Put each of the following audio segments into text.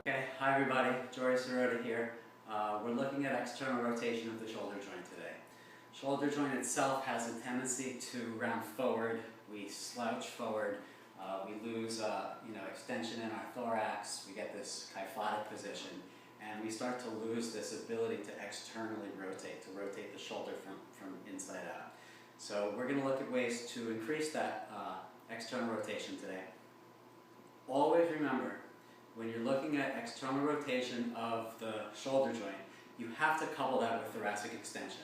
Okay, hi everybody, Jory Sirota here. We're looking at external rotation of the shoulder joint today. Shoulder joint itself has a tendency to round forward. We slouch forward. We lose extension in our thorax. We get this kyphotic position. And we start to lose this ability to externally rotate, to rotate the shoulder from inside out. So we're going to look at ways to increase that external rotation today. Always remember, when you're looking at external rotation of the shoulder joint, you have to couple that with thoracic extension.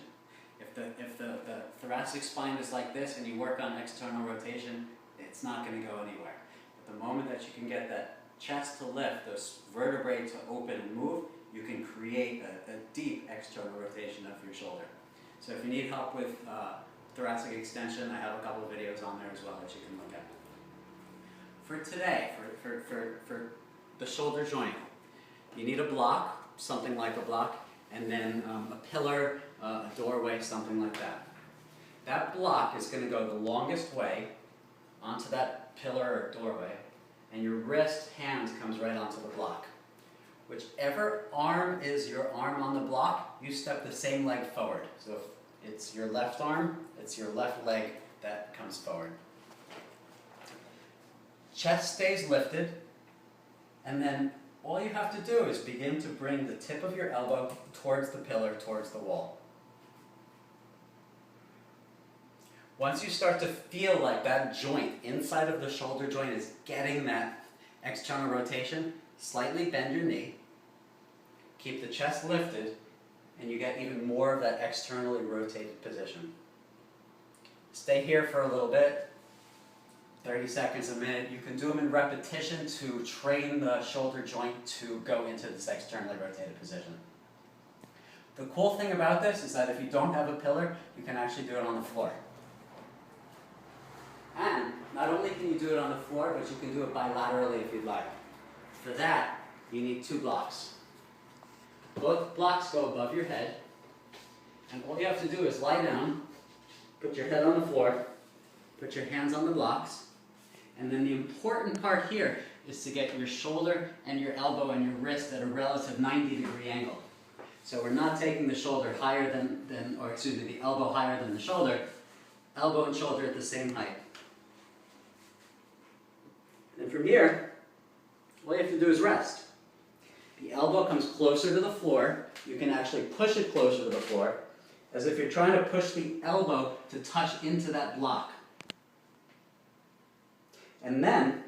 If the thoracic spine is like this and you work on external rotation, it's not going to go anywhere. But the moment that you can get that chest to lift, those vertebrae to open and move, you can create a deep external rotation of your shoulder. So if you need help with thoracic extension, I have a couple of videos on there as well that you can look at. For today, for the shoulder joint, you need a block, something like a block, and then a pillar, a doorway, something like that. That block is going to go the longest way onto that pillar or doorway, and your wrist, hand comes right onto the block. Whichever arm is your arm on the block, you step the same leg forward. So if it's your left arm, it's your left leg that comes forward. Chest stays lifted, and then all you have to do is begin to bring the tip of your elbow towards the pillar, towards the wall. Once you start to feel like that joint inside of the shoulder joint is getting that external rotation, slightly bend your knee, keep the chest lifted, and you get even more of that externally rotated position. Stay here for a little bit, 30 seconds, a minute. You can do them in repetition to train the shoulder joint to go into this externally rotated position. The cool thing about this is that if you don't have a pillar, you can actually do it on the floor. And not only can you do it on the floor, but you can do it bilaterally if you'd like. For that, you need two blocks. Both blocks go above your head, and all you have to do is lie down, put your head on the floor, put your hands on the blocks, and then the important part here is to get your shoulder and your elbow and your wrist at a relative 90-degree angle. So we're not taking the shoulder higher the elbow higher than the shoulder, elbow and shoulder at the same height. And from here, all you have to do is rest. The elbow comes closer to the floor. You can actually push it closer to the floor, as if you're trying to push the elbow to touch into that block. And then,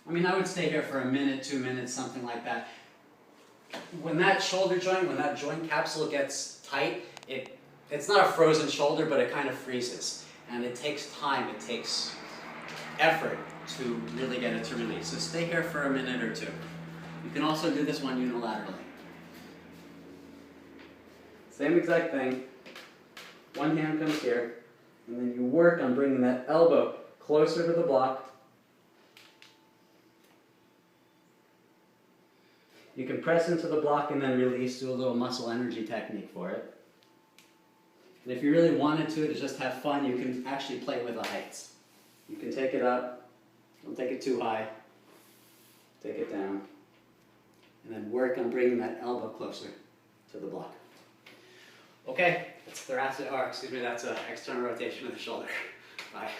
I would stay here for a minute, 2 minutes, something like that. When that shoulder joint, when that joint capsule gets tight, it's not a frozen shoulder, but it kind of freezes. And it takes time, it takes effort to really get it to release. So stay here for a minute or two. You can also do this one unilaterally. Same exact thing. One hand comes here, and then you work on bringing that elbow closer to the block. You can press into the block and then release, do a little muscle energy technique for it. And if you really wanted to just have fun, you can actually play with the heights. You can take it up, don't take it too high, take it down, and then work on bringing that elbow closer to the block. Okay, that's that's external rotation of the shoulder. Bye.